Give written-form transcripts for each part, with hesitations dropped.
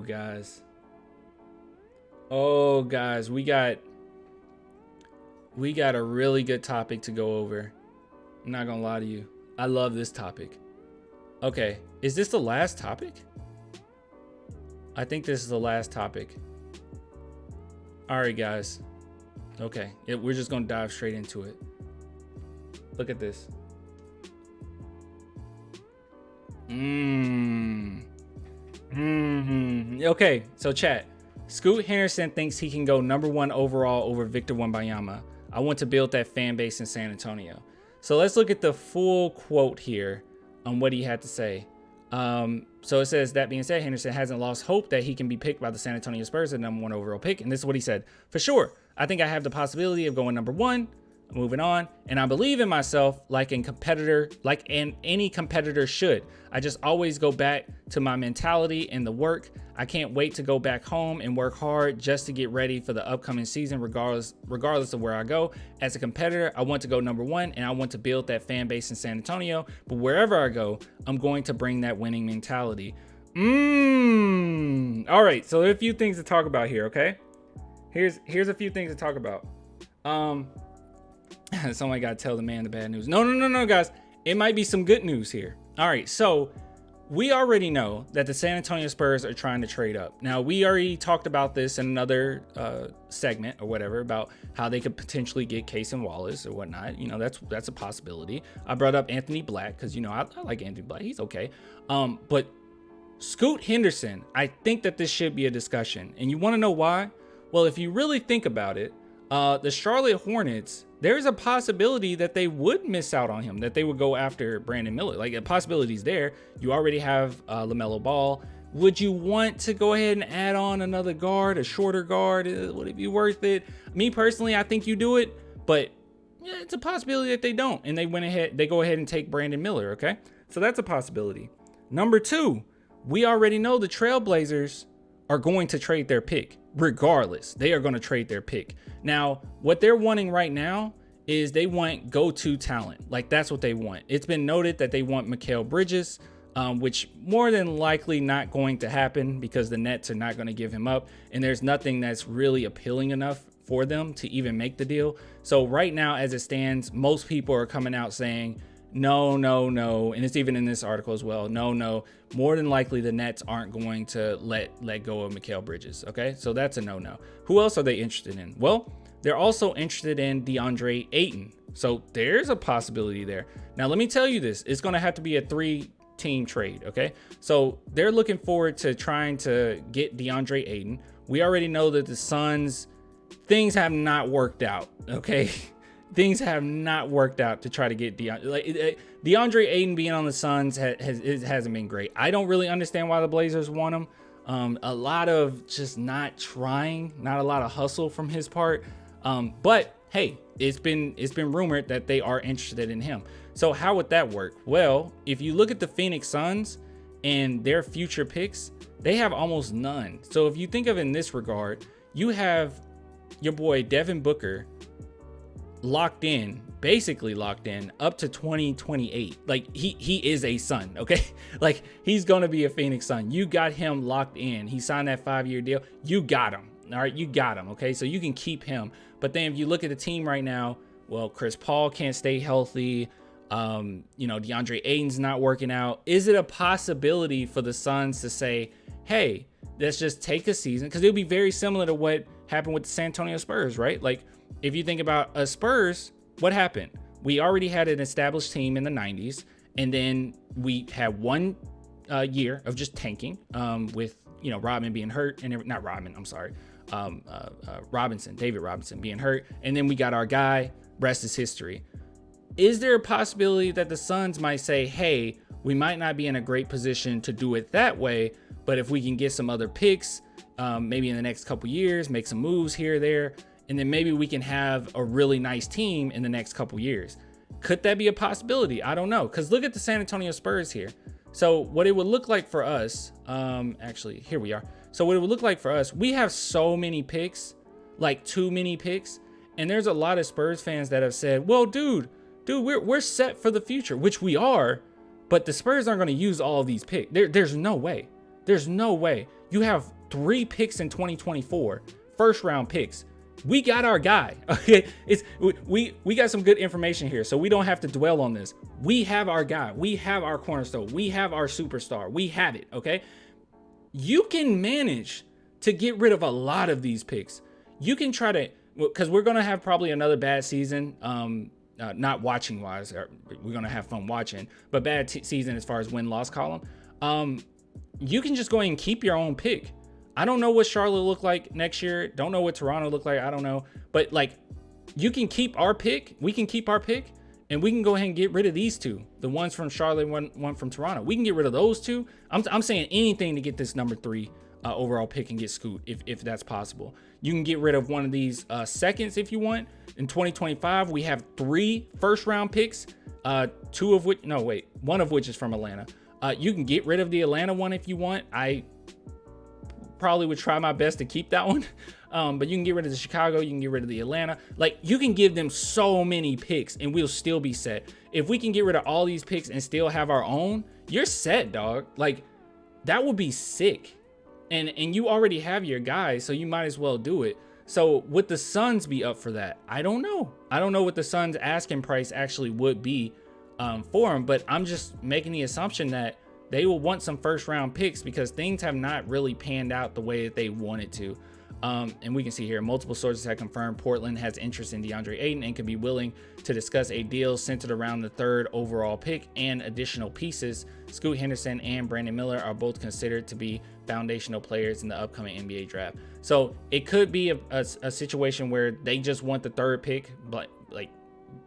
guys. Oh, guys, we got a really good topic to go over. I'm not gonna lie to you. I love this topic. Okay, is this the last topic? I think this is the last topic. All right, guys. Okay, we're just gonna dive straight into it. Look at this. Okay, so chat. Scoot Henderson thinks he can go #1 overall over Victor Wembanyama. I want to build that fan base in San Antonio. So let's look at the full quote here on what he had to say. So it says, that being said, Henderson hasn't lost hope that he can be picked by the San Antonio Spurs, the #1 overall pick. And this is what he said. For sure, I think I have the possibility of going #1. Moving on, and I believe in myself like any competitor should. I just always go back to my mentality and the work. I can't wait to go back home and work hard just to get ready for the upcoming season, regardless of where I go. As a competitor, I want to go #1, and I want to build that fan base in San Antonio. But wherever I go, I'm going to bring that winning mentality. All right, so there are a few things to talk about here. Okay, here's a few things to talk about. Somebody got to tell the man the bad news. No, guys. It might be some good news here. All right, so we already know that the San Antonio Spurs are trying to trade up. Now, we already talked about this in another segment or whatever about how they could potentially get Case and Wallace or whatnot. You know, that's a possibility. I brought up Anthony Black because, you know, I like Anthony Black. He's okay. But Scoot Henderson, I think that this should be a discussion. And you want to know why? Well, if you really think about it, the Charlotte Hornets, there's a possibility that they would miss out on him, that they would go after Brandon Miller. Like, a possibility's there. You already have LaMelo Ball. Would you want to go ahead and add on another guard, a shorter guard? Would it be worth it? Me personally, I think you do it, but yeah, it's a possibility that they don't. And they go ahead and take Brandon Miller, okay? So that's a possibility. Number 2, we already know the Trailblazers are going to trade their pick. Regardless, they are going to trade their pick. Now, what they're wanting right now is they want go-to talent. Like, that's what they want. It's been noted that they want Mikhail Bridges, which more than likely not going to happen because the Nets are not going to give him up. And there's nothing that's really appealing enough for them to even make the deal. So right now, as it stands, most people are coming out saying, no. And it's even in this article as well. No. More than likely, the Nets aren't going to let go of Mikhail Bridges. Okay, so that's a no. Who else are they interested in? Well, they're also interested in DeAndre Ayton. So there's a possibility there. Now, let me tell you this. It's going to have to be a 3-team trade. Okay, so they're looking forward to trying to get DeAndre Ayton. We already know that the Suns, things have not worked out. Okay. Things have not worked out to try to get DeAndre Ayton being on the Suns hasn't been great. I don't really understand why the Blazers want him. A lot of just not trying, not a lot of hustle from his part. But hey, it's been rumored that they are interested in him. So how would that work? Well, if you look at the Phoenix Suns and their future picks, they have almost none. So if you think of it in this regard, you have your boy Devin Booker basically locked in up to 2028. Like, he is a Sun, okay? Like, he's gonna be a Phoenix Sun. You got him locked in. He signed that 5-year deal. You got him. All right, you got him, okay? So you can keep him. But then if you look at the team right now, well, Chris Paul can't stay healthy. DeAndre Ayton's not working out. Is it a possibility for the Suns to say, hey, let's just take a season? Because it'll be very similar to what happened with the San Antonio Spurs, right? Like, if you think about Spurs, what happened? We already had an established team in the 90s, and then we had one year of just tanking with, Rodman being hurt, and not Rodman, I'm sorry, David Robinson being hurt, and then we got our guy, rest is history. Is there a possibility that the Suns might say, hey, we might not be in a great position to do it that way, but if we can get some other picks, maybe in the next couple years, make some moves here or there, and then maybe we can have a really nice team in the next couple years. Could that be a possibility? I don't know. Because look at the San Antonio Spurs here. So what it would look like for us, actually, here we are. So what it would look like for us, we have so many picks, like too many picks. And there's a lot of Spurs fans that have said, well, dude, we're set for the future, which we are. But the Spurs aren't going to use all of these picks. There's no way. There's no way. You have 3 picks in 2024, first round picks. We got our guy. Okay, we got some good information here, so we don't have to dwell on this. We have our guy. We have our cornerstone. We have our superstar. We have it. Okay, you can manage to get rid of a lot of these picks. You can try to, because we're gonna have probably another bad season. Not watching wise, we're gonna have fun watching, but bad season as far as win-loss column. You can just go ahead and keep your own pick. I don't know what Charlotte look like next year. Don't know what Toronto look like. I don't know. But like, you can keep our pick. We can keep our pick, and we can go ahead and get rid of these 2. The ones from Charlotte, one from Toronto. We can get rid of those 2. I'm saying anything to get this number 3 overall pick and get Scoot if that's possible. You can get rid of one of these seconds if you want. In 2025, we have 3 first round picks. 2 of which, no, wait, 1 of which is from Atlanta. You can get rid of the Atlanta one if you want. I probably would try my best to keep that one. But you can get rid of the Chicago, you can get rid of the Atlanta. Like, you can give them so many picks and we'll still be set. If we can get rid of all these picks and still have our own, you're set, dog. Like, that would be sick. And you already have your guys, so you might as well do it. So would the Suns be up for that? I don't know. I don't know what the Suns asking price actually would be for him, but I'm just making the assumption that they will want some first round picks because things have not really panned out the way that they wanted to. And we can see here, multiple sources have confirmed Portland has interest in DeAndre Ayton and could be willing to discuss a deal centered around the 3rd overall pick and additional pieces. Scoot Henderson and Brandon Miller are both considered to be foundational players in the upcoming NBA draft. So it could be a situation where they just want the 3rd pick, but like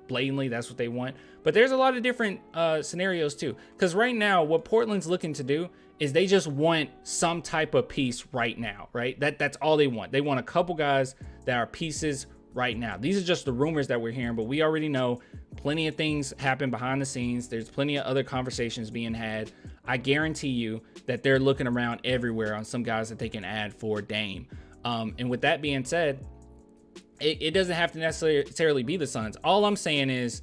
blatantly that's what they want. But there's a lot of different scenarios too, because right now what Portland's looking to do is they just want some type of piece right now, right? That's all they want. They want a couple guys that are pieces right now. These are just the rumors that we're hearing, but we already know plenty of things happen behind the scenes. There's plenty of other conversations being had. I guarantee you that they're looking around everywhere on some guys that they can add for Dame. And with that being said, it doesn't have to necessarily be the Suns. All I'm saying is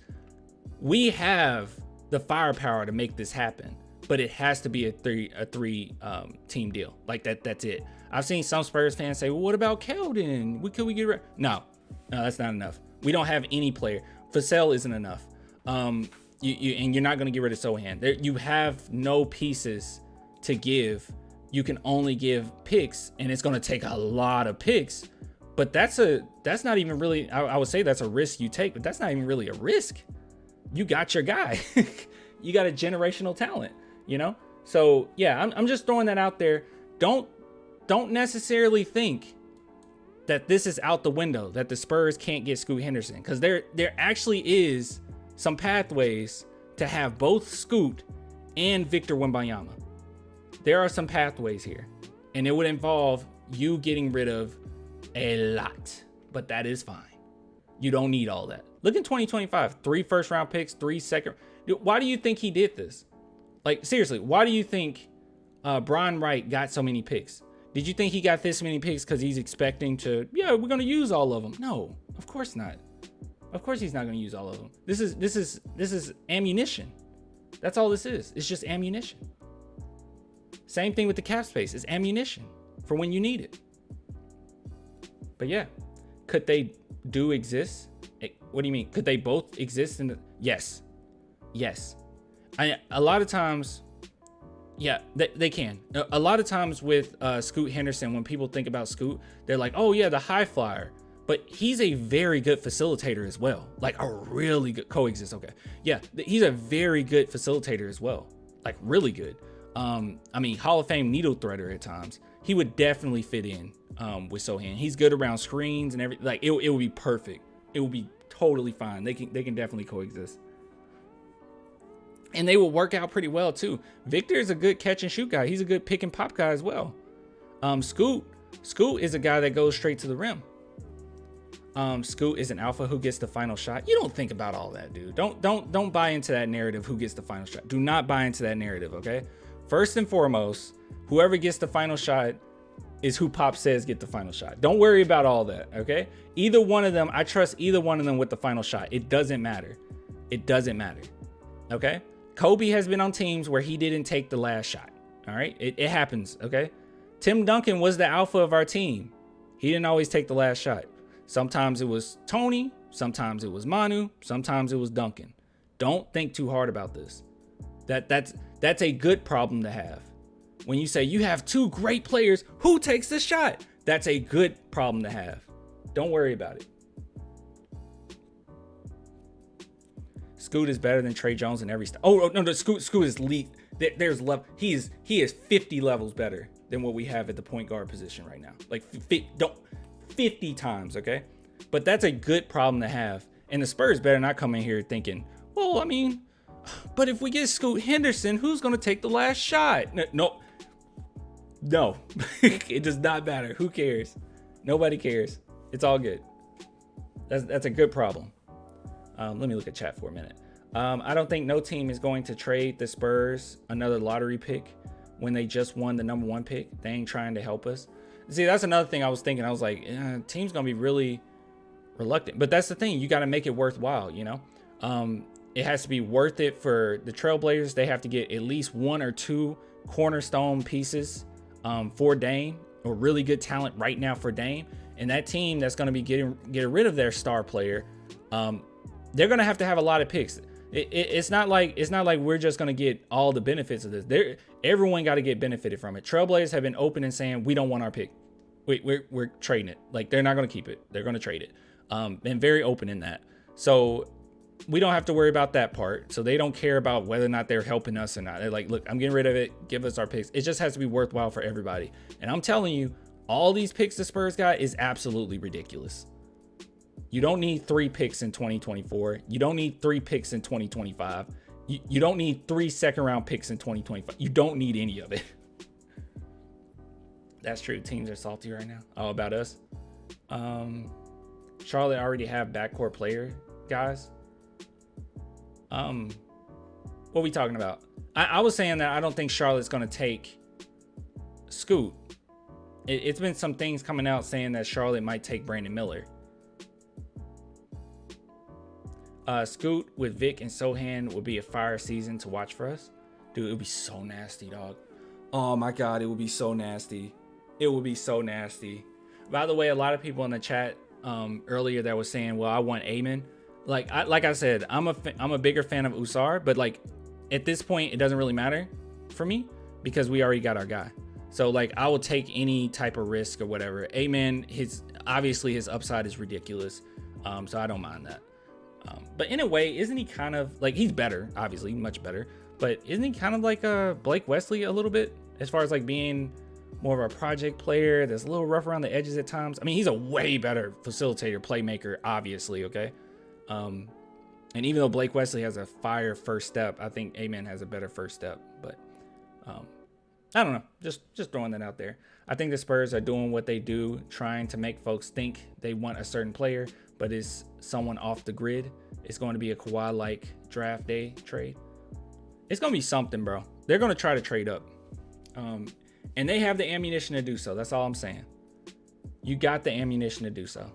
we have the firepower to make this happen, but it has to be a three team deal. Like that's it. I've seen some Spurs fans say, well, what about Keldon? Could we get rid? No, that's not enough. We don't have any player. Vassell isn't enough. And you're not going to get rid of Sohan. You have no pieces to give. You can only give picks, and it's going to take a lot of picks. But that's not even really, I would say that's a risk you take, but that's not even really a risk. You got your guy. You got a generational talent, you know? So yeah, I'm just throwing that out there. Don't necessarily think that this is out the window, that the Spurs can't get Scoot Henderson, because there actually is some pathways to have both Scoot and Victor Wembanyama. There are some pathways here, and it would involve you getting rid of a lot, but that is fine. You don't need all that. Look in 2025, 3 first round picks, 3 second. Why do you think he did this? Like, seriously, why do you think Brian Wright got so many picks? Did you think he got this many picks because he's expecting to, yeah, we're going to use all of them? No, of course not. Of course he's not going to use all of them. This is ammunition. That's all this is. It's just ammunition. Same thing with the cap space. It's ammunition for when you need it. But yeah, could they do exist? What do you mean? Could they both exist in the? Yes. A lot of times, yeah, they can. A lot of times with Scoot Henderson, when people think about Scoot, they're like, oh yeah, the high flyer. But he's a very good facilitator as well. Like a really good coexist. Okay. Yeah, he's a very good facilitator as well. Like really good. I mean, Hall of Fame needle threader at times. He would definitely fit in with Sohan. He's good around screens and everything. Like it would be perfect. It would be totally fine. They can definitely coexist. And they will work out pretty well too. Victor is a good catch and shoot guy. He's a good pick and pop guy as well. Scoot is a guy that goes straight to the rim. Scoot is an alpha who gets the final shot. You don't think about all that, dude. Don't buy into that narrative. Who gets the final shot? Do not buy into that narrative. Okay. First and foremost, whoever gets the final shot is who Pop says get the final shot. Don't worry about all that. Okay. Either one of them, I trust either one of them with the final shot. It doesn't matter. It doesn't matter. Okay. Kobe has been on teams where he didn't take the last shot. All right. It happens. Okay. Tim Duncan was the alpha of our team. He didn't always take the last shot. Sometimes it was Tony. Sometimes it was Manu. Sometimes it was Duncan. Don't think too hard about this. That's a good problem to have. When you say you have two great players, who takes the shot? That's a good problem to have. Don't worry about it. Scoot is better than Trey Jones in every no, Scoot is elite. There's level. He is 50 levels better than what we have at the point guard position right now. Like 50 times, okay? But that's a good problem to have. And the Spurs better not come in here thinking, well, I mean, but if we get Scoot Henderson, who's going to take the last shot? No. It does not matter. Who cares? Nobody cares. It's all good. That's a good problem. Let me look at chat for a minute. I don't think no team is going to trade the Spurs another lottery pick when they just won the number 1 pick. They ain't trying to help us. See, that's another thing I was thinking. I was like, team's going to be really reluctant. But that's the thing. You got to make it worthwhile, you know? It has to be worth it for the Trailblazers. They have to get at least 1 or 2 cornerstone pieces for Dame, or really good talent right now for Dame. And that team that's going to be getting rid of their star player, they're going to have a lot of picks. It's not like we're just going to get all the benefits of this. Everyone got to get benefited from it. Trailblazers have been open and saying, we don't want our pick. We're trading it. Like, they're not going to keep it. They're going to trade it. Been very open in that. So we don't have to worry about that part. So they don't care about whether or not they're helping us or not. They're like, look, I'm getting rid of it. Give us our picks. It just has to be worthwhile for everybody. And I'm telling you, all these picks the Spurs got is absolutely ridiculous. You don't need 3 picks in 2024. You don't need 3 picks in 2025. You don't need 3 second-round picks in 2025. You don't need any of it. That's true. Teams are salty right now. Oh, about us. Charlotte already have backcourt player guys. What are we talking about? I was saying that I don't think Charlotte's going to take Scoot. It's been some things coming out saying that Charlotte might take Brandon Miller. Scoot with Vic and Sohan would be a fire season to watch for us. Dude, it would be so nasty, dog. Oh my God, it would be so nasty. It would be so nasty. By the way, a lot of people in the chat earlier that was saying, well, I want Amen. Like I said, I'm a bigger fan of Usar, but like at this point, it doesn't really matter for me because we already got our guy. So like I will take any type of risk or whatever. Amen, obviously his upside is ridiculous. So I don't mind that. But in a way, isn't he kind of like, he's better, obviously much better, but isn't he kind of like a Blake Wesley a little bit as far as like being more of a project player that's a little rough around the edges at times? I mean, he's a way better facilitator, playmaker, obviously. Okay. And even though Blake Wesley has a fire first step, I think Amen has a better first step, but I don't know, just throwing that out there. I think the Spurs are doing what they do, trying to make folks think they want a certain player, but it's someone off the grid. It's going to be a Kawhi-like draft day trade. It's going to be something, bro. They're going to try to trade up. And they have the ammunition to do so. That's all I'm saying. You got the ammunition to do so.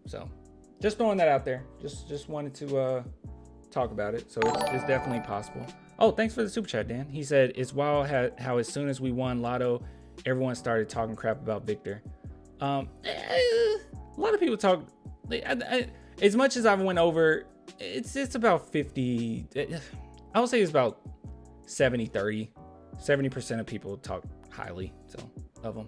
So just throwing that out there. Just wanted to talk about it. So it's definitely possible. Oh, thanks for the super chat, Dan. He said, it's wild how as soon as we won Lotto, everyone started talking crap about Victor. A lot of people talk, as much as I went over, it's about 50. I would say it's about 70-30. 70% of people talk highly of him.